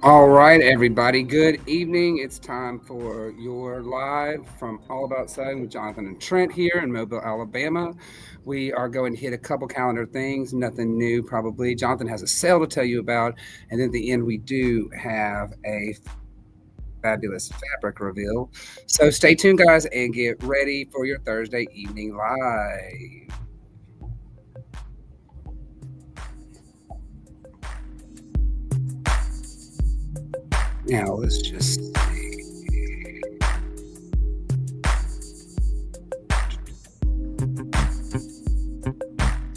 All right, everybody. Good evening. It's time for your live from All About Sewing with Jonathan and Trent here in Mobile, Alabama. We are going to hit a couple calendar things, nothing new probably. Jonathan has a sale to tell you about. And then at the end, we do have a fabulous fabric reveal. So stay tuned, guys, and get ready for your Thursday evening live. Now, let's just see.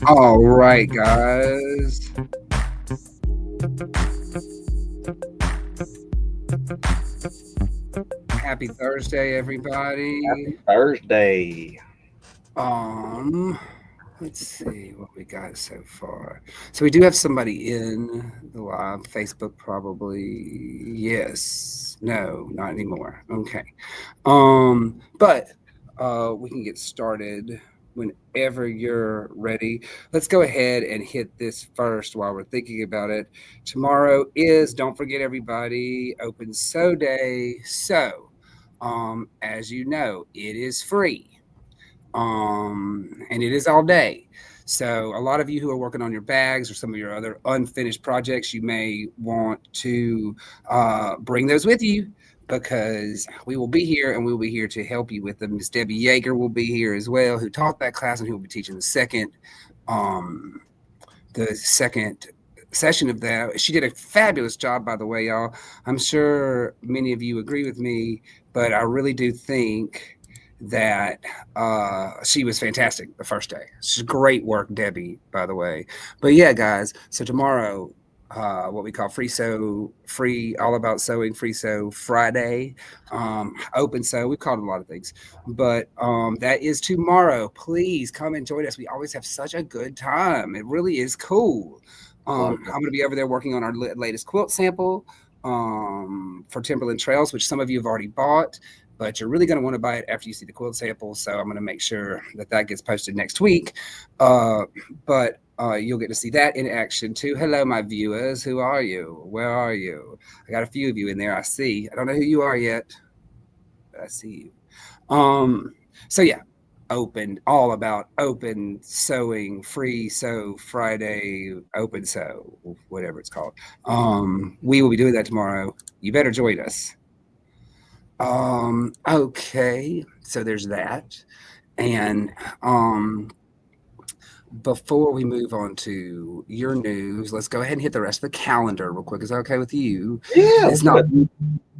All right, guys. Happy Thursday, everybody. Happy Thursday. Um, let's see what we got so far. So we do have somebody in the live Facebook, probably. Yes. No, not anymore. Okay. But we can get started whenever you're ready. Let's go ahead and hit this first while we're thinking about it. Tomorrow is, don't forget everybody, Open Sew Day. So, as you know, it is free, and it is all day. So a lot of you who are working on your bags or some of your other unfinished projects, you may want to bring those with you because we will be here and we will be here to help you with them. Miss Debbie Yeager will be here as well, who taught that class and who will be teaching um, the second session of that. She did a fabulous job, by the way, y'all. I'm sure many of you agree with me, but I really do think that she was fantastic the first day. It's great work, Debbie, by the way. But yeah, guys, so tomorrow, what we call free, all about sewing, free sew Friday, open sew. We've called it a lot of things, but that is tomorrow. Please come and join us. We always have such a good time. It really is cool. I'm going to be over there working on our latest quilt sample for Timberland Trails, which some of you have already bought, but you're really going to want to buy it after you see the quilt sample. So I'm going to make sure that that gets posted next week. But you'll get to see that in action too. Hello, my viewers. Who are you? Where are you? I got a few of you in there. I see. I don't know who you are yet, but I see you. So yeah, all about open sewing, free sew Friday, open sew, whatever it's called. We will be doing that tomorrow. You better join us. Okay, so there's that. And before we move on to your news, let's go ahead and hit the rest of the calendar real quick. Is that okay with you? Yeah, let's It's do not it.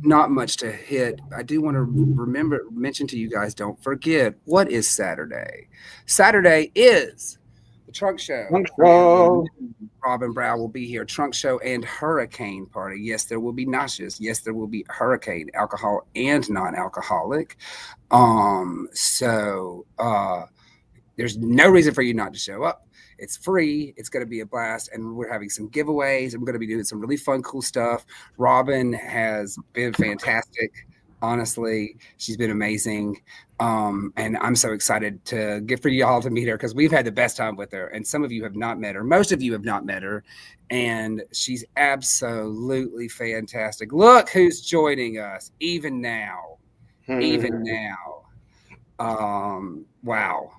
not much to hit. I do want to mention to you guys, don't forget what is Saturday. Saturday is the trunk show, Trunk and show. Robin Brown will be here. Trunk show and hurricane party. Yes, there will be nauseous. Yes, there will be hurricane, alcohol and non-alcoholic. So there's no reason for you not to show up. It's free. It's going to be a blast. And we're having some giveaways. I'm going to be doing some really fun, cool stuff. Robin has been fantastic. Honestly, she's been amazing. And I'm so excited to get for y'all to meet her because we've had the best time with her. And some of you have not met her. Most of you have not met her. And she's absolutely fantastic. Look who's joining us, even now. Even now. Wow.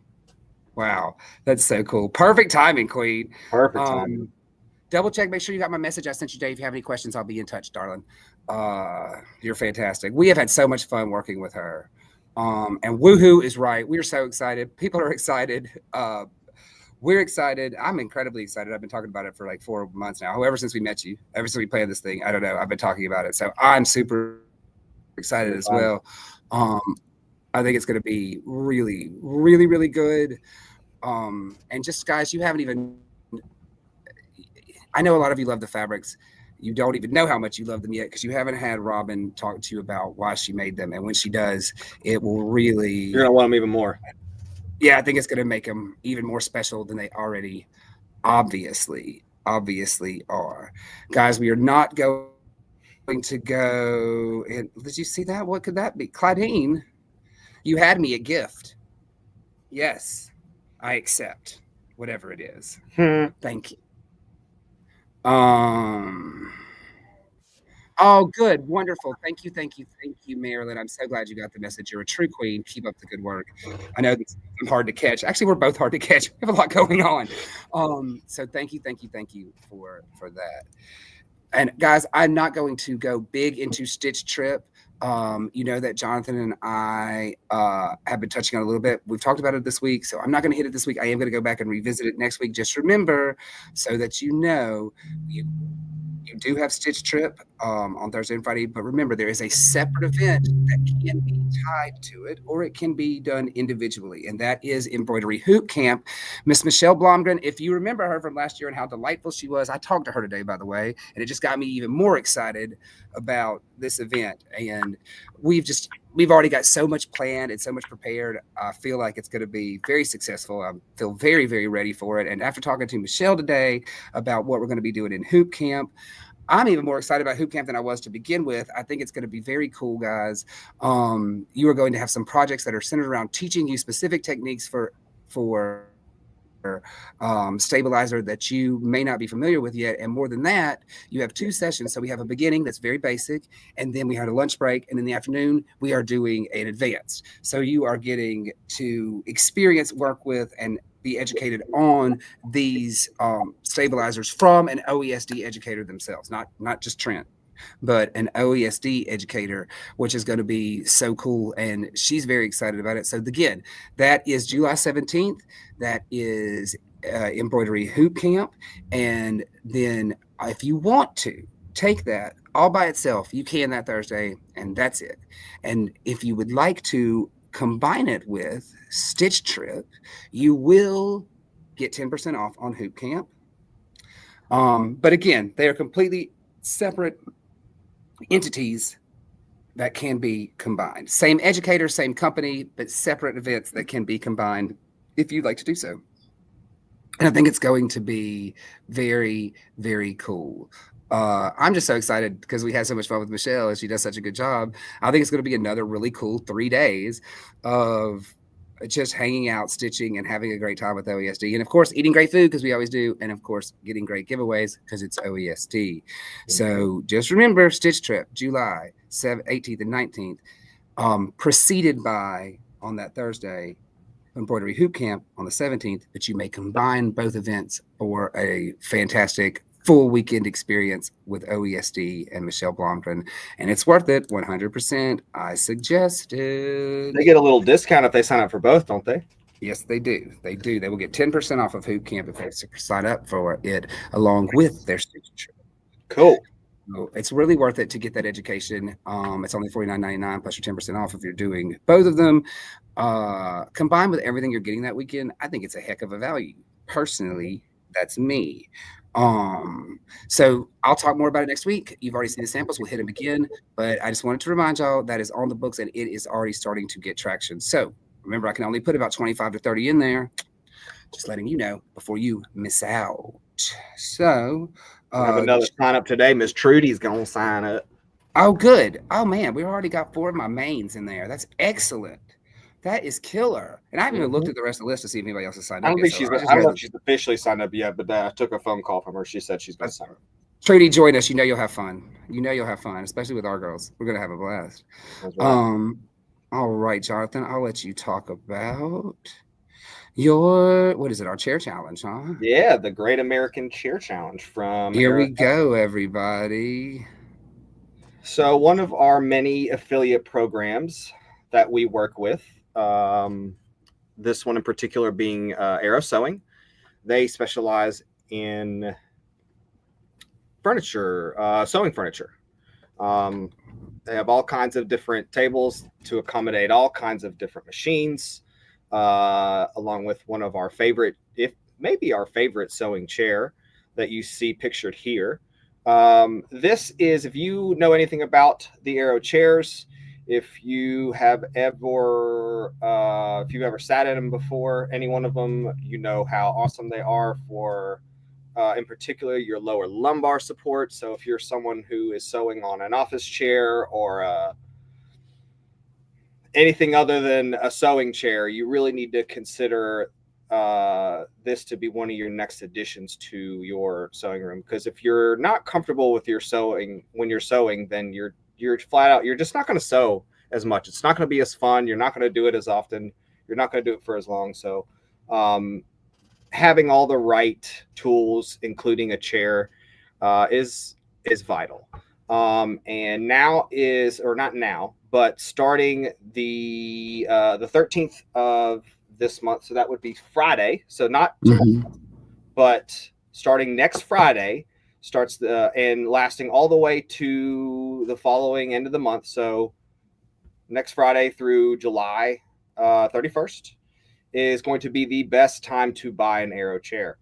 Wow, that's so cool. Perfect timing, Queen. Perfect Um, timing. double check, make sure you got my message I sent you, Dave. If you have any questions, I'll be in touch, darling. You're fantastic. We have had so much fun working with her. And woohoo is right. We're so excited. People are excited. We're excited. I'm incredibly excited. I've been talking about it for like 4 months now. Ever since we met you, ever since we planned this thing, I don't know. I've been talking about it. So I'm super excited as well. Super fun. I think it's going to be really, really, really good. And just guys, you haven't even, I know a lot of you love the fabrics. You don't even know how much you love them yet because you haven't had Robin talk to you about why she made them. And when she does, it will You're really, gonna love them even more. yeah, I think it's going to make them even more special than they already obviously are. Guys, we are not going to go. And did you see that? What could that be? Claudine, you had me a gift. Yes, I accept whatever it is. Hmm. Thank you. Um, Oh, good. Wonderful. Thank you. Thank you. Thank you, Marilyn. I'm so glad you got the message. You're a true queen. Keep up the good work. I know I'm hard to catch. Actually, we're both hard to catch. We have a lot going on. So thank you, thank you, thank you for that. And guys, I'm not going to go big into Stitch Trip. You know that Jonathan and I have been touching on a little bit. We've talked about it this week, so I'm not going to hit it this week. I am going to go back and revisit it next week. Just remember, so that you know, you do have Stitch Trip on Thursday and Friday, but remember there is a separate event that can be tied to it, or it can be done individually, and that is Embroidery Hoop Camp. Miss Michelle Blomgren, if you remember her from last year and how delightful she was, I talked to her today, by the way, and it just got me even more excited about this event. And we've already got so much planned and so much prepared. I feel like it's going to be very successful. I feel very, very ready for it. And after talking to Michelle today about what we're going to be doing in Hoop Camp, I'm even more excited about Hoop Camp than I was to begin with. I think it's going to be very cool, guys. You are going to have some projects that are centered around teaching you specific techniques for stabilizer that you may not be familiar with yet. And more than that, you have two sessions. So we have a beginning that's very basic, and then we had a lunch break, and in the afternoon we are doing an advanced. So you are getting to experience, work with, and be educated on these stabilizers from an OESD educator themselves, not just Trent, but an OESD educator, which is going to be so cool. And she's very excited about it. So, again, that is July 17th. That is Embroidery Hoop Camp. And then, if you want to take that all by itself, you can that Thursday, and that's it. And if you would like to combine it with Stitch Trip, you will get 10% off on Hoop Camp. But again, they are completely separate entities that can be combined. Same educator, same company, but separate events that can be combined if you'd like to do so. And I think it's going to be very, very cool. I'm just so excited because we had so much fun with Michelle and she does such a good job. I think it's going to be another really cool 3 days of just hanging out, stitching, and having a great time with OESD. And of course, eating great food because we always do. And of course, getting great giveaways because it's OESD. So just remember Stitch Trip, July 18th and 19th, preceded by on that Thursday, Embroidery Hoop Camp on the 17th, but you may combine both events for a fantastic full weekend experience with OESD and Michelle Blomgren. And it's worth it 100%. I suggest it. They get a little discount if they sign up for both, don't they? Yes, they do. They do. They will get 10% off of Hoop Camp if they sign up for it along with their signature. Cool. So it's really worth it to get that education. It's only $49.99 plus your 10% off if you're doing both of them. Combined with everything you're getting that weekend, I think it's a heck of a value. Personally, that's me. So I'll talk more about it next week. You've already seen the samples. We'll hit them again. But I just wanted to remind y'all that is on the books and it is already starting to get traction. So remember, I can only put about 25 to 30 in there. Just letting you know before you miss out. So I have another sign up today. Miss Trudy's gonna sign up. Oh, good. Oh man, we already got 4 of my mains in there. That's excellent. That is killer. And I haven't even looked at the rest of the list to see if anybody else has signed up. I don't know if she's officially signed up yet, but I took a phone call from her. She said she's gonna sign up. Trudy, join us. You know you'll have fun. You know you'll have fun, especially with our girls. We're gonna have a blast. Right. All right, Jonathan. I'll let you talk about our chair challenge, huh? Yeah, the Great American Chair Challenge from Here we go, everybody. So one of our many affiliate programs that we work with, this one in particular being Arrow Sewing, they specialize in furniture, sewing furniture. They have all kinds of different tables to accommodate all kinds of different machines, along with one of our favorite, if maybe our favorite sewing chair that you see pictured here. This is, if you know anything about the Arrow chairs, if you have ever sat in them before, any one of them, you know how awesome they are for, in particular, your lower lumbar support. So if you're someone who is sewing on an office chair or anything other than a sewing chair, you really need to consider this to be one of your next additions to your sewing room, because if you're not comfortable with your sewing when you're sewing, then you're flat out, you're just not going to sew as much. It's not going to be as fun. You're not going to do it as often. You're not going to do it for as long. So um, having all the right tools, including a chair, is vital. And now is, or not now, but starting the 13th of this month, so that would be Friday. So not tomorrow, but starting next Friday, starts the and lasting all the way to the following end of the month. So next Friday through July 31st is going to be the best time to buy an Aero chair.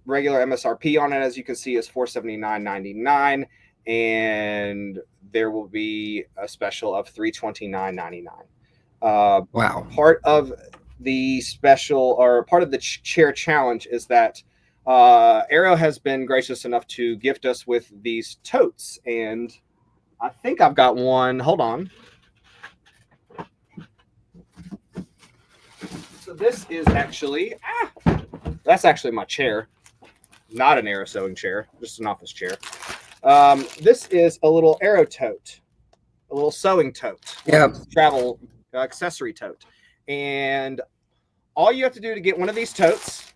Regular MSRP on it, as you can see, is $479.99, and there will be a special of $329.99. Wow. Part of the special, or part of the chair challenge, is that Aero has been gracious enough to gift us with these totes, and I think I've got one. Hold on. So this is actually, that's actually my chair, not an Aero sewing chair, just an office chair. This is a little Aero tote, a little sewing tote, travel accessory tote. And all you have to do to get one of these totes,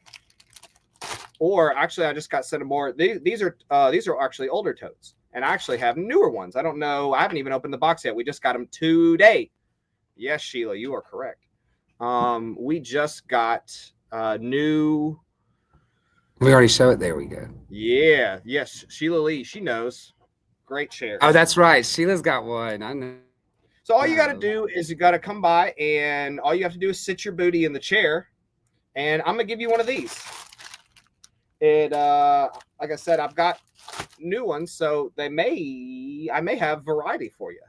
or actually I just got sent more. These are actually older totes, and I actually have newer ones. I don't know. I haven't even opened the box yet. We just got them today. Yes, Sheila, you are correct. We just got new. We already show it. There we go. Yeah. Yes. Sheila Lee. She knows. Great chair. Oh, that's right. Sheila's got one. I know. So all you got to do is you got to come by, and all you have to do is sit your booty in the chair, and I'm gonna give you one of these. It like I said, I've got new ones, so I may have variety for you.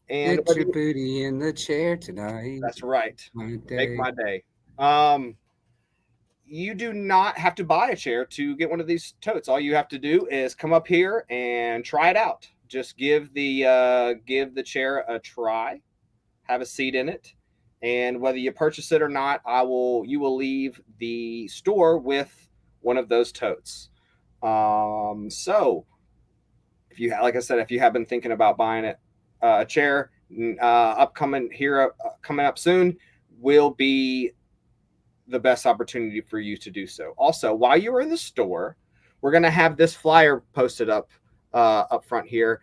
And get your booty in the chair tonight. That's right. Make my day. You do not have to buy a chair to get one of these totes. All you have to do is come up here and try it out. Just give the chair a try, have a seat in it, and whether you purchase it or not, you will leave the store with one of those totes. So if you, like I said, if you have been thinking about buying a chair, coming up soon will be the best opportunity for you to do so. Also, while you are in the store, we're going to have this flyer posted up front here,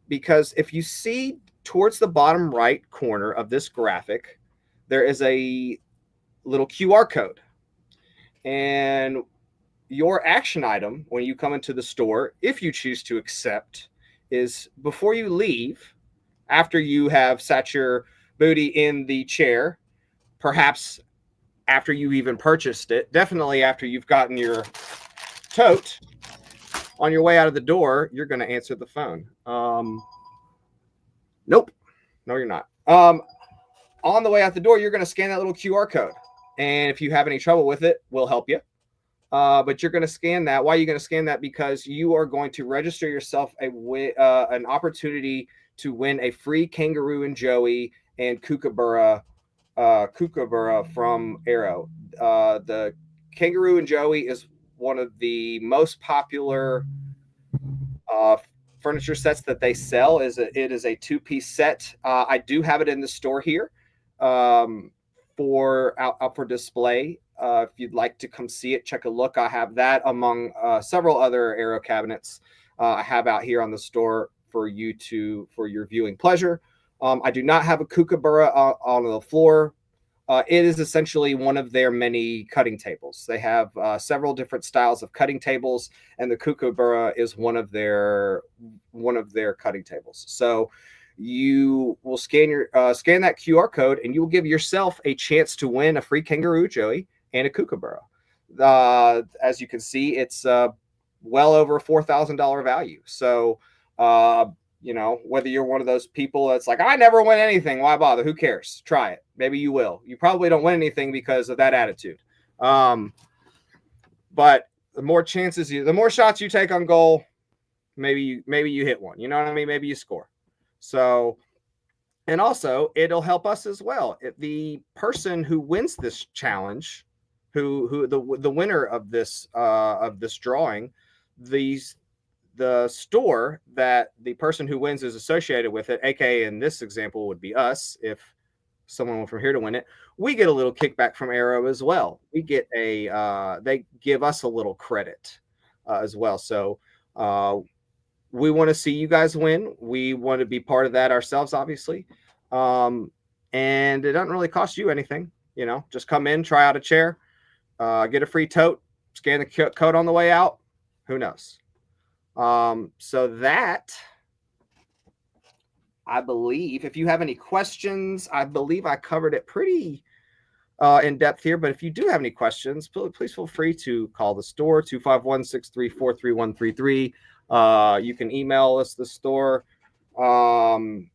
because if you see towards the bottom right corner of this graphic, there is a little QR code, and your action item when you come into the store, if you choose to accept, is before you leave, after you have sat your booty in the chair, perhaps after you even purchased it, definitely after you've gotten your tote, on your way out of the door, you're going to answer the phone. Nope. No, you're not. On the way out the door, you're going to scan that little QR code. And if you have any trouble with it, we'll help you. But you're going to scan that. Why are you going to scan that? Because you are going to register yourself an opportunity to win a free Kangaroo and Joey and Kookaburra from Aero. The Kangaroo and Joey is one of the most popular furniture sets that they sell. It is a two-piece set. I do have it in the store here out for display. If you'd like to come see it, check a look. I have that among several other Aero cabinets I have out here on the store for your viewing pleasure. I do not have a Kookaburra on the floor. It is essentially one of their many cutting tables. They have several different styles of cutting tables, and the Kookaburra is one of their cutting tables. So you will scan that QR code, and you will give yourself a chance to win a free Kangaroo Joey and a Kookaburra. As you can see, it's well over $4,000 value. So whether you're one of those people that's like, I never win anything, why bother? Who cares? Try it. Maybe you will. You probably don't win anything because of that attitude. But the more shots you take on goal, maybe you hit one. You know what I mean? Maybe you score. So And also, it'll help us as well. The person who wins this challenge, who the winner of this drawing, these the store that the person who wins is associated with it, aka in this example would be us, if someone from here to win it, we get a little kickback from Arrow as well. We get they give us a little credit as well. So we want to see you guys win. We want to be part of that ourselves, obviously. And it doesn't really cost you anything. Just come in, try out a chair, get a free tote, scan the code on the way out. Who knows? So that, I believe, if you have any questions, I believe I covered it pretty in depth here. But if you do have any questions, please feel free to call the store, 251-634-3133. You can email us, the store. Whatever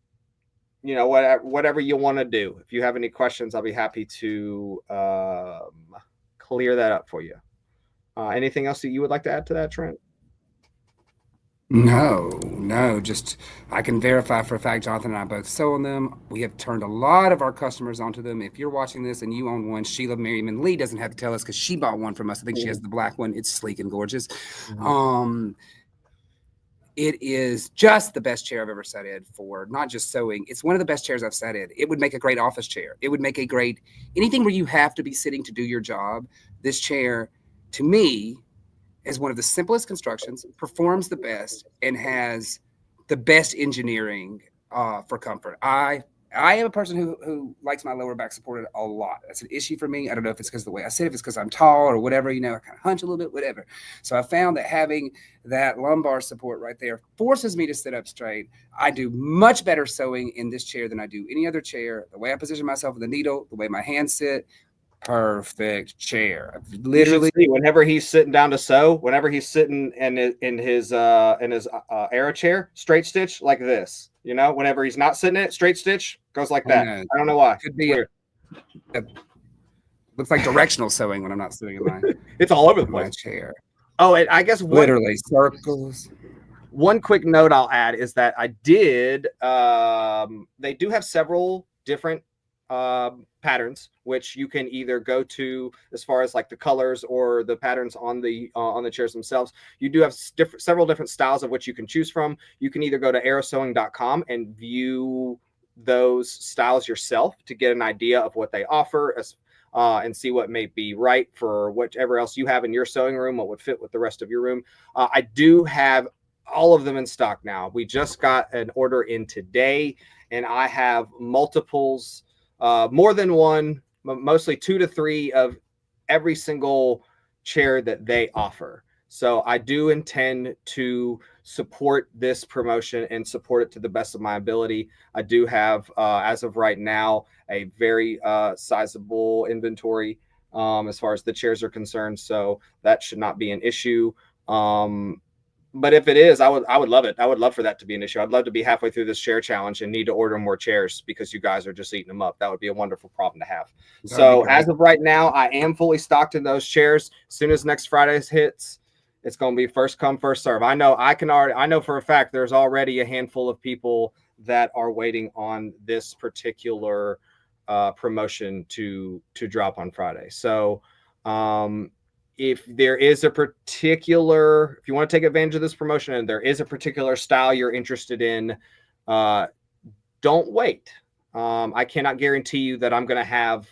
you want to do. If you have any questions, I'll be happy to clear that up for you. Anything else that you would like to add to that, Trent? No, just I can verify for a fact Jonathan and I both sew on them. We have turned a lot of our customers onto them. If you're watching this and you own one, Sheila Merriman Lee doesn't have to tell us because she bought one from us. I think she has the black one. It's sleek and gorgeous. Mm-hmm. It is just the best chair I've ever sat in for, not just sewing. It's one of the best chairs I've sat in. It would make a great office chair. It would make a great anything where you have to be sitting to do your job. This chair, to me, is one of the simplest constructions, performs the best, and has the best engineering for comfort. I am a person who likes my lower back supported a lot. That's an issue for me. I don't know if it's because of the way I sit, if it's because I'm tall or whatever, I kind of hunch a little bit, whatever. So I found that having that lumbar support right there forces me to sit up straight. I do much better sewing in this chair than I do any other chair. The way I position myself with the needle, the way my hands sit, perfect chair. I've literally, see, whenever he's sitting down to sew, whenever he's sitting in his arrow chair, straight stitch like this. Whenever he's not sitting in it, straight stitch goes like that. I don't know why. Could be looks like directional sewing when I'm not sitting in my it's all over the place. Chair. Oh, and I guess literally circles. One quick note I'll add is that I did. They do have several different patterns, which you can either go to as far as like the colors or the patterns on the chairs themselves. You do have several different styles of which you can choose from. You can either go to arrowsewing.com and view those styles yourself to get an idea of what they offer and see what may be right for whatever else you have in your sewing room, what would fit with the rest of your room. I do have all of them in stock now. We just got an order in today, and I have multiples, more than one, mostly 2 to 3 of every single chair that they offer. So I do intend to support this promotion and support it to the best of my ability. I do have, as of right now, a very sizable inventory as far as the chairs are concerned. So that should not be an issue. But if it is, I would love it. I would love for that to be an issue. I'd love to be halfway through this chair challenge and need to order more chairs because you guys are just eating them up. That would be a wonderful problem to have. So as of right now, I am fully stocked in those chairs. As soon as next Friday's hits, it's going to be first come, first serve. I know for a fact there's already a handful of people that are waiting on this particular promotion to drop on Friday. So if there is if you want to take advantage of this promotion and there is a particular style you're interested in, don't wait. I cannot guarantee you that I'm going to have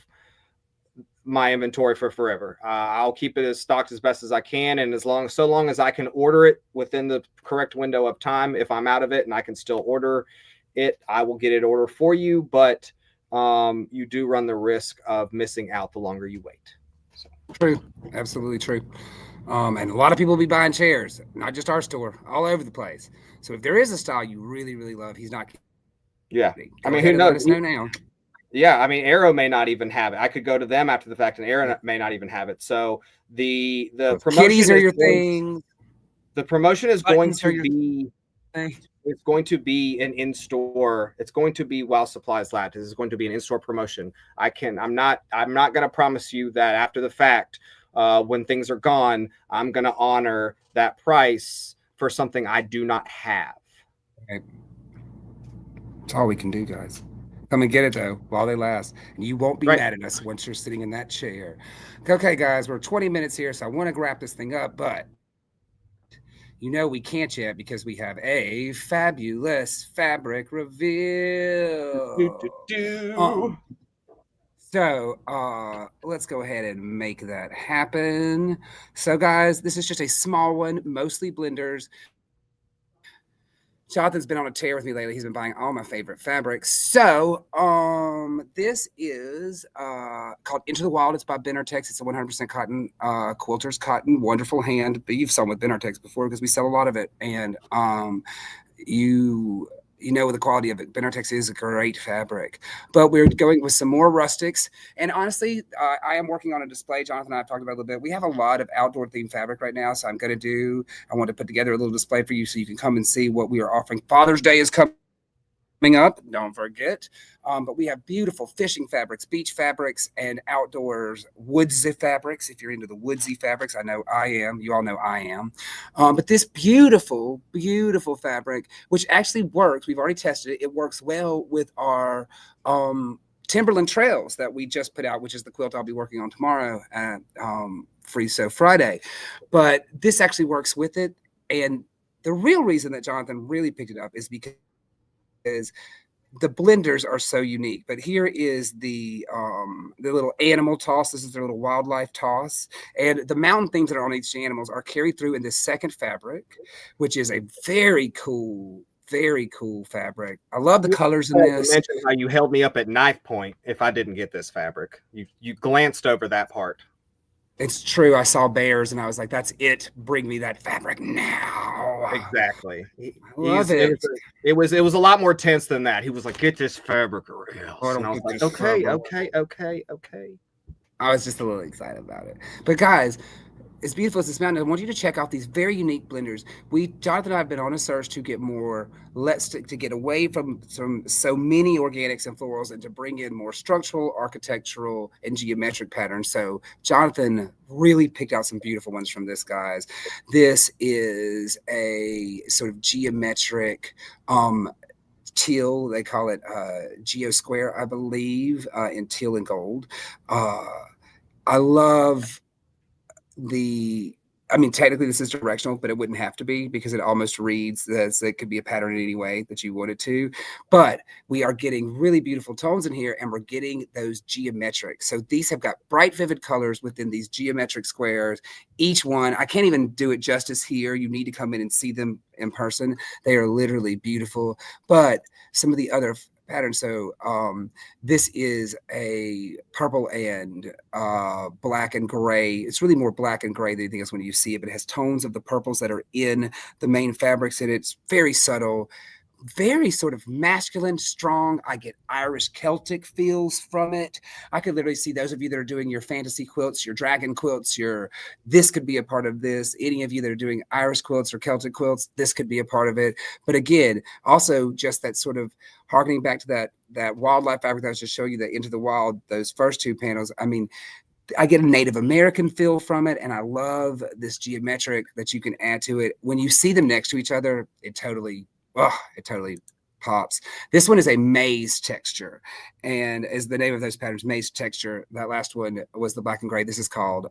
my inventory for forever. I'll keep it as stocked as best as I can. And so long as I can order it within the correct window of time, if I'm out of it and I can still order it, I will get it ordered for you. But you do run the risk of missing out the longer you wait. So. True. Absolutely true. And a lot of people will be buying chairs, not just our store, all over the place. So if there is a style you really, really love, he's not kidding. Yeah. I mean, who knows? Let us know now. Yeah, I mean, Arrow may not even have it. I could go to them after the fact, and Arrow may not even have it. So the promotion kitties are your thing. The promotion is going to be. It's going to be an in-store. It's going to be while supplies last. This is going to be an in-store promotion. I'm not going to promise you that after the fact, when things are gone, I'm going to honor that price for something I do not have. Okay. That's all we can do, guys. Come and get it though while they last. And you won't be Right. mad at us once you're sitting in that chair. Okay, guys, we're 20 minutes here, so I want to wrap this thing up, but we can't yet because we have a fabulous fabric Do, reveal. do, do. Let's go ahead and make that happen. So, guys, this is just a small one, mostly blenders. Jonathan's been on a tear with me lately. He's been buying all my favorite fabrics. This is called Into the Wild. It's by Benartex. It's a 100% cotton, quilter's cotton, wonderful hand. But you've sold with Benartex before because we sell a lot of it, and you you know the quality of it. Benartex is a great fabric, but we're going with some more rustics. And honestly, I am working on a display. Jonathan and I have talked about it a little bit. We have a lot of outdoor themed fabric right now, so I want to put together a little display for you so you can come and see what we are offering. Father's Day is coming up, don't forget. But we have beautiful fishing fabrics, beach fabrics, and outdoors woodsy fabrics. If you're into the woodsy fabrics, I know I am. You all know I am. But this beautiful, beautiful fabric, which actually works, we've already tested it. It works well with our Timberland Trails that we just put out, which is the quilt I'll be working on tomorrow at Free So Friday. But this actually works with it. And the real reason that Jonathan really picked it up is because the blenders are so unique. But here is the little animal toss. This is their little wildlife toss, and the mountain themes that are on each animals are carried through in this second fabric, which is a very cool fabric. I love the You colors in failed to this. mention how you held me up at knife point if I didn't get this fabric. You glanced over that part. It's true. I saw bears and I was like, "That's it. Bring me that fabric now." Exactly. I love it. It was a lot more tense than that. He was like, "Get this fabric or Oh, I else," and don't I was get like, this "Okay, fabric. okay, okay, okay." I was just a little excited about it. But guys, as beautiful as this mountain, I want you to check out these very unique blenders. Jonathan and I have been on a search to get more, to get away from so many organics and florals and to bring in more structural, architectural, and geometric patterns. So Jonathan really picked out some beautiful ones from this, guys. This is a sort of geometric teal. They call it geo square, I believe, in teal and gold. Uh, I love the I mean, technically this is directional, but it wouldn't have to be because it almost reads as it could be a pattern in any way that you want it to. But we are getting really beautiful tones in here and we're getting those geometric. So these have got bright, vivid colors within these geometric squares. Each one, I can't even do it justice here. You need to come in and see them in person. They are literally beautiful. But some of the other patterns. So this is a purple and black and gray. It's really more black and gray than anything else when you see it, but it has tones of the purples that are in the main fabrics, and it's very subtle, very sort of masculine, strong. I get Irish Celtic feels from it. I could literally see those of you that are doing your fantasy quilts, your dragon quilts, your this could be a part of this. Any of you that are doing Irish quilts or Celtic quilts, this could be a part of it. But again, also just that sort of harkening back to that wildlife fabric that I was just showing you, that Into the Wild, those first two panels. I mean, I get a Native American feel from it, and I love this geometric that you can add to it. When you see them next to each other, it totally pops. This one is a maize texture, and as the name of those patterns, maize texture. That last one was the black and gray. This is called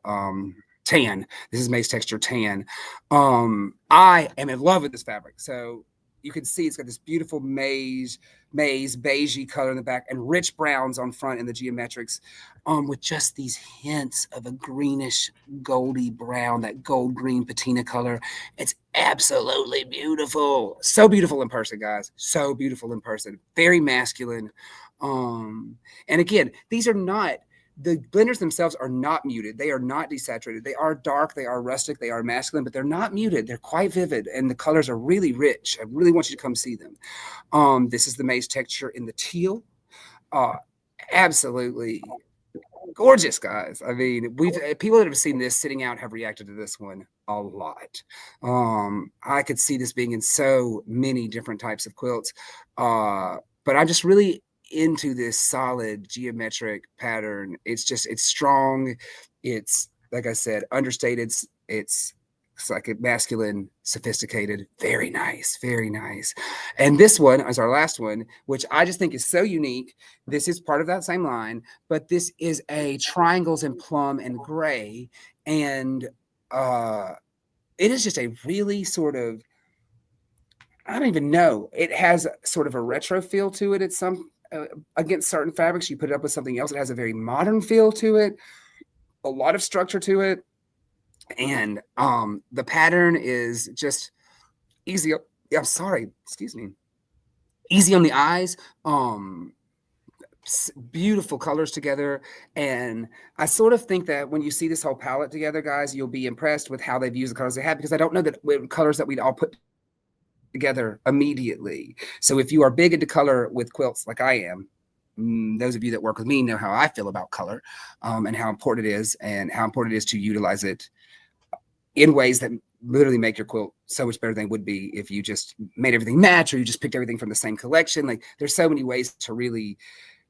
tan. This is maize texture tan. I am in love with this fabric. So you can see it's got this beautiful maize beigey color in the back and rich browns on front in the geometrics, with just these hints of a greenish goldy brown, that gold green patina color. It's absolutely beautiful. So beautiful in person, guys. So beautiful in person. Very masculine. Um, and again, these are not the blenders themselves are not muted. They are not desaturated. They are dark. They are rustic. They are masculine, but they're not muted. They're quite vivid, and the colors are really rich. I really want you to come see them. This is the maize texture in the teal. Uh, Absolutely gorgeous, guys. I mean, we've people that have seen this sitting out have reacted to this one a lot. I could see this being in so many different types of quilts, but I'm just really into this solid geometric pattern. It's strong. It's like I said, understated. It's It's like a masculine, sophisticated, very nice, very nice. And this one is our last one, which I just think is so unique. This is part of that same line, but this is a triangles in plum and gray. And uh, it is just a really sort of, I don't even know. It has sort of a retro feel to it. It's some, against certain fabrics, you put it up with something else. It has a very modern feel to it, a lot of structure to it. And the pattern is just easy. I'm sorry, excuse me. Easy on the eyes. Beautiful colors together, and I sort of think that when you see this whole palette together, guys, you'll be impressed with how they've used the colors they have, because I don't know that colors that we'd all put together immediately. So if you are big into color with quilts like I am, those of you that work with me know how I feel about color, and how important it is, and how important it is to utilize it in ways that literally make your quilt so much better than it would be if you just made everything match, or you just picked everything from the same collection. Like, there's so many ways to really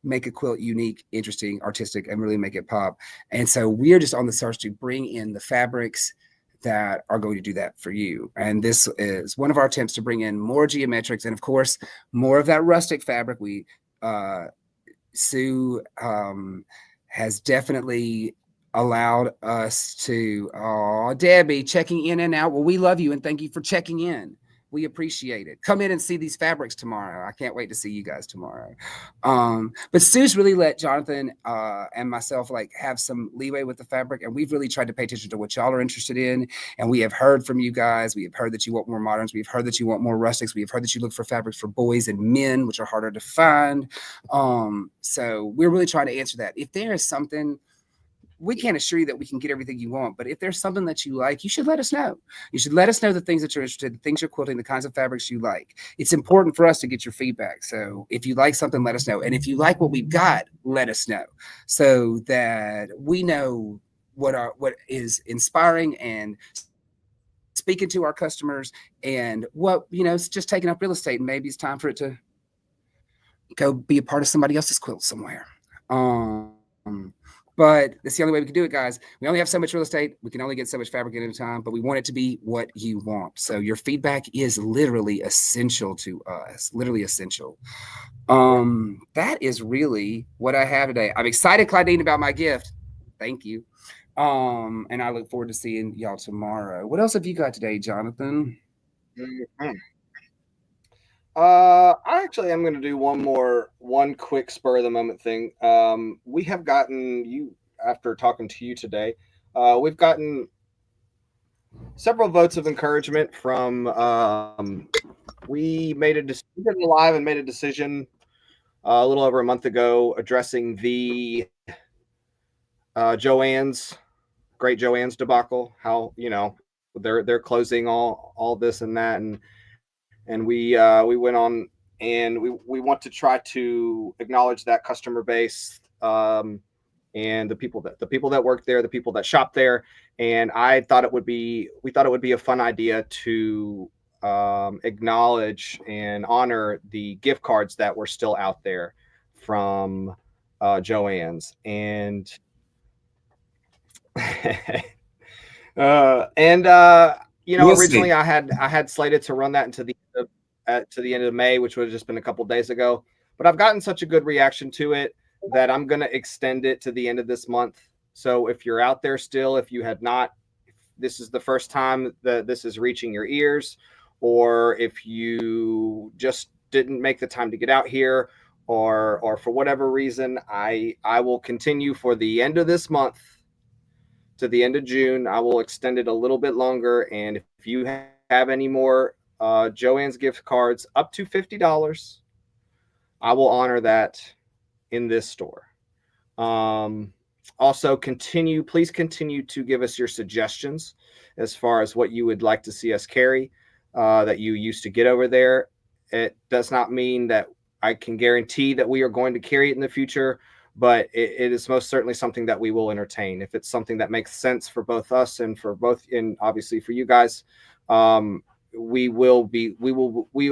make a quilt unique, interesting, artistic, and really make it pop. And so we're just on the search to bring in the fabrics that are going to do that for you. And this is one of our attempts to bring in more geometrics, and of course, more of that rustic fabric. Sue has definitely allowed us to, oh, Debbie, checking in and out. Well, we love you and thank you for checking in. We appreciate it. Come in and see these fabrics tomorrow. I can't wait to see you guys tomorrow. But Sue's really let Jonathan and myself like have some leeway with the fabric, and we've really tried to pay attention to what y'all are interested in. And we have heard from you guys. We have heard that you want more moderns. We've heard that you want more rustics. We have heard that you look for fabrics for boys and men, which are harder to find. So we're really trying to answer that. If there is something, we can't assure you that we can get everything you want, but if there's something that you like, you should let us know. You should let us know the things that you're interested in, the things you're quilting, the kinds of fabrics you like. It's important for us to get your feedback. So if you like something, let us know. And if you like what we've got, let us know, so that we know what is inspiring and speaking to our customers, and what, it's just taking up real estate, and maybe it's time for it to go be a part of somebody else's quilt somewhere. But that's the only way we can do it, guys. We only have so much real estate. We can only get so much fabric in at a time, but we want it to be what you want. So your feedback is literally essential to us, literally essential. That is really what I have today. I'm excited, Claudine, about my gift. Thank you. And I look forward to seeing y'all tomorrow. What else have you got today, Jonathan? Mhm. I actually am going to do one quick spur of the moment thing. We have gotten you after talking to you today. We've gotten several votes of encouragement from. We did it live and made a decision a little over a month ago addressing the Joanne's Joanne's debacle. How they're closing all this and that, and we went on, and we want to try to acknowledge that customer base, and the people that work there, the people that shop there. And we thought it would be a fun idea to acknowledge and honor the gift cards that were still out there from Joanne's. And and We'll originally see. I had slated to run that to the end of May, which would have just been a couple days ago. But I've gotten such a good reaction to it that I'm going to extend it to the end of this month. So if you're out there still, if you had not, if this is the first time that this is reaching your ears, or if you just didn't make the time to get out here, or for whatever reason, I will continue for the end of this month to the end of June. I will extend it a little bit longer. And if you have any more Joanne's gift cards up to $50, I will honor that in this store. Um, Also, please continue to give us your suggestions as far as what you would like to see us carry, that you used to get over there. It does not mean that I can guarantee that we are going to carry it in the future, but it is most certainly something that we will entertain. If it's something that makes sense for both us and obviously for you guys, we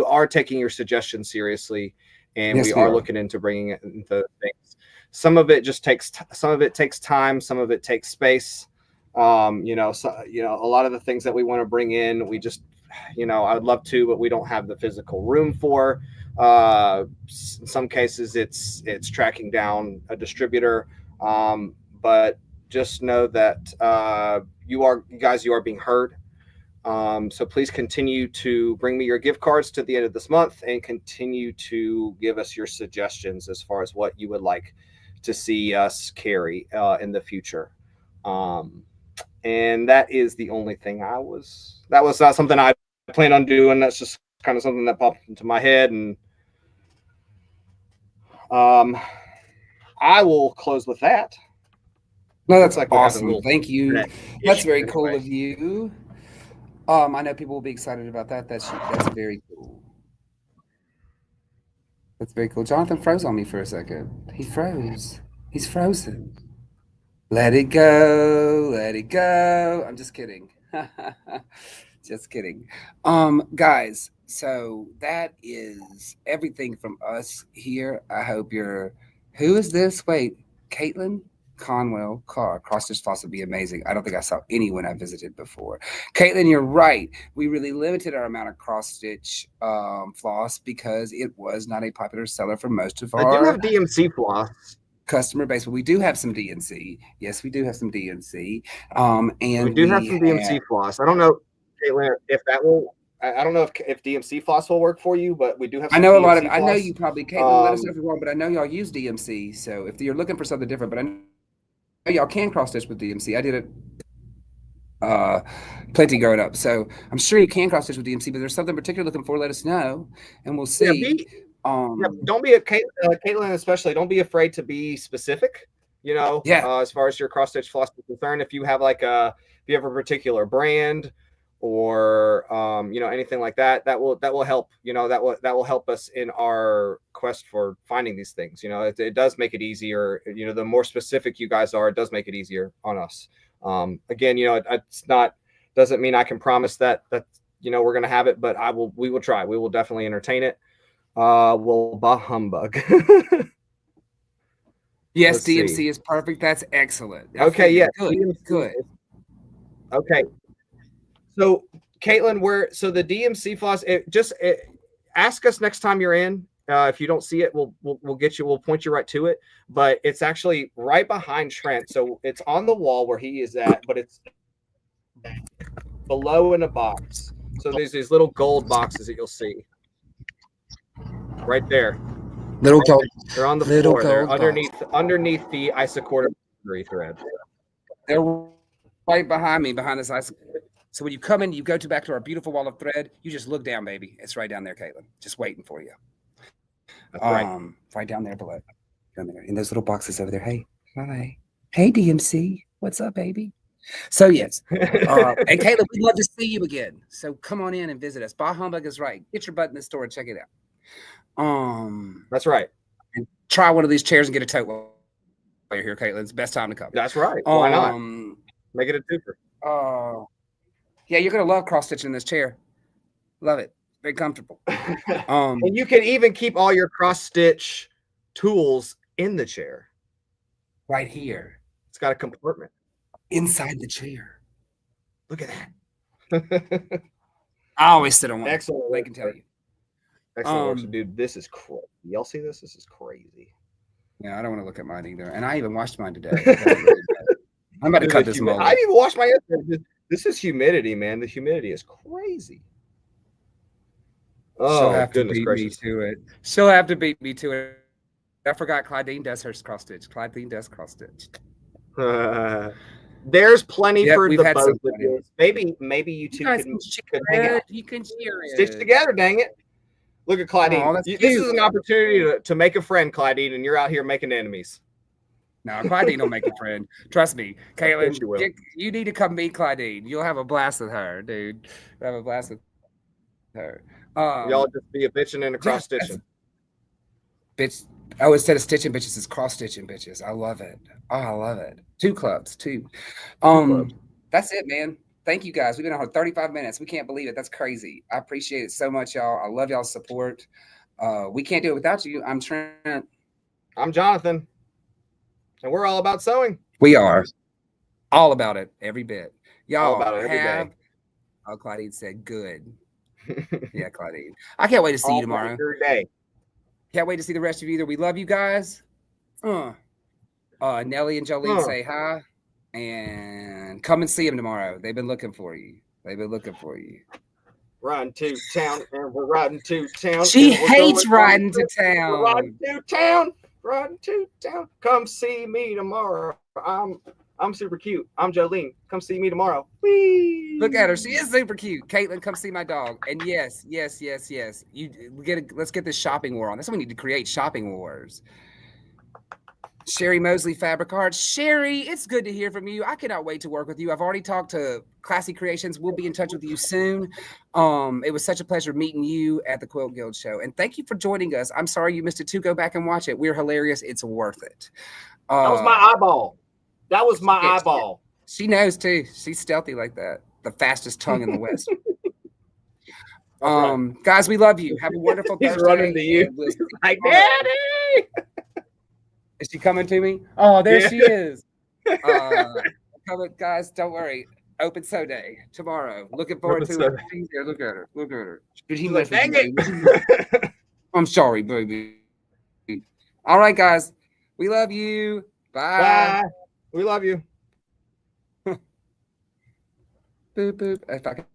are taking your suggestions seriously, and we Yes, we are are. looking into bringing it into things. Some of it takes time, some of it takes space. A lot of the things that we want to bring in, we just, I'd love to, but we don't have the physical room for. In some cases, it's tracking down a distributor, but just know that you are being heard. So please continue to bring me your gift cards to the end of this month and continue to give us your suggestions as far as what you would like to see us carry in the future. Um, and that is the only thing that was not something I plan on doing. That's just kind of something that popped into my head. And um, I will close with that. No, Looks that's like we're having a awesome. little Thank you. internet That's issue very cool anyway. of you. I know people will be excited about that. That's very cool. That's very cool. Jonathan froze on me for a second. He froze. He's frozen. Let it go. Let it go. I'm just kidding. Just kidding. Guys, so that is everything from us here. I hope you're. Who is this? Wait, Caitlin Conwell Carr. Cross stitch floss would be amazing. I don't think I saw anyone I visited before. Caitlin, you're right. We really limited our amount of cross stitch floss because it was not a popular seller for most of I do our have DMC floss. customer base, but we do have some DNC. Yes, we do have some DNC. We And do have we some have DMC floss. I don't know, Caitlin, if that will. I don't know if DMC floss will work for you, but we do have I some know a lot of DMC I know floss. you probably Caitlin, let us know Um, if you're wrong, but I know y'all use DMC. So if you're looking for something different, but I know y'all can cross stitch with DMC. I did it uh plenty growing up. So I'm sure you can cross stitch with DMC, but there's something particular looking for, let us know and we'll yeah, see. don't be a Caitlin, especially. Don't be afraid to be specific. Yeah. As far as your cross stitch floss is concerned, if you have a particular brand or anything like that, that will help. That will help us in our quest for finding these things. It does make it easier. The more specific you guys are, it does make it easier on us. Again, it's not doesn't mean I can promise that we're gonna have it, but we will try. We will definitely entertain it. Well, bah humbug. Yes, Let's see. DMC is perfect. That's excellent. I Okay, yeah, figured. Good, DMC. good. Okay, so Caitlin, the DMC floss? Ask us next time you're in. If you don't see it, we'll get you. We'll point you right to it. But it's actually right behind Trent, so it's on the wall where he is at, but it's below in a box. So there's these little gold boxes that you'll see right there. Little gold, They're on the little floor. They're gold box. underneath the isocord thread. They're right behind me, behind this ice. So when you come in, you go to back to our beautiful wall of thread. You just look down, baby. It's right down there, Caitlin. Just waiting for you. That's right. Right down there below, down there in those little boxes over there. Hey, hi, hey, DMC, what's up, baby? So yes, and Caitlin, we'd love to see you again. So come on in and visit us. Bah Humbug is right. Get your butt in the store and check it out. That's right. And try one of these chairs and get a tote while you're here, Caitlin. It's the best time to come. That's right. Why not? Make it a twofer. Yeah, you're gonna love cross stitching in this chair. Love it. Very comfortable. And you can even keep all your cross stitch tools in the chair. Right here. It's got a compartment inside the chair. Look at that. I always sit on one. Excellent. I can tell you. Excellent work. Dude, this is crazy. Y'all see this? This is crazy. Yeah, I don't want to look at mine either. And I even washed mine today. I'm about to cut this mold. I didn't even wash my hands. This is humidity, man. The humidity is crazy. Oh, she'll have to beat me to it. She'll have to beat me to it. I forgot Claudine does her cross stitch. Claudine does cross stitch. There's plenty for the both of you. Maybe you two could hang out. You can share it. Stitch together, dang it. Look at Claudine. This is an opportunity to make a friend, Claudine, and you're out here making enemies. No, Claudine will make a friend. Trust me. Caitlin, you need to come meet Claudine. You'll have a blast with her, dude. You'll have a blast with her. Y'all just be a bitching and a cross stitching. Bitch. Oh, instead of stitching bitches, it's cross stitching bitches. I love it. Oh, I love it. 2 clubs, 2. That's it, man. Thank you guys. We've been on for 35 minutes. We can't believe it. That's crazy. I appreciate it so much, y'all. I love y'all's support. We can't do it without you. I'm Trent. I'm Jonathan. And we're all about sewing. We are. All about it, every bit. All Y'all about it every day. have. Oh, Claudine said good. Yeah, Claudine. I can't wait to see you All about tomorrow. your day. Can't wait to see the rest of you either. We love you guys. Uh, Nelly and Jolene Huh. say hi. And come and see them tomorrow. They've been looking for you. They've been looking for you. Riding to town, and we're riding to town, She and we're going hates on a riding to trip. We're riding town. to town, riding to town. Come see me tomorrow. I'm super cute. I'm Jolene. Come see me tomorrow. Look Whee! at her. She is super cute. Caitlin, come see my dog. And yes, yes, yes, yes. Let's get this shopping war on. That's what we need to create, shopping wars. Sherry Mosley, Fabric Arts. Sherry, it's good to hear from you. I cannot wait to work with you. I've already talked to Classy Creations. We'll be in touch with you soon. It was such a pleasure meeting you at the Quilt Guild show. And thank you for joining us. I'm sorry you missed it too. Go back and watch it. We're hilarious. It's worth it. That was my eyeball. That was my Yeah, eyeball. she knows too. She's stealthy like that. The fastest tongue in the West. That's right. Guys, we love you. Have a wonderful He's Thursday. running to you. And we'll see you Like, tomorrow. Daddy! Is she coming to me? Oh, there Yeah. she is. Coming, guys, don't worry. Open so day tomorrow. Looking forward Open to so it. day. She's there. Look at her. Look at her. Did he She's like, message dang you? it. I'm sorry, baby. All right, guys. We love you. Bye. Bye. We love you. Boop boop. If I can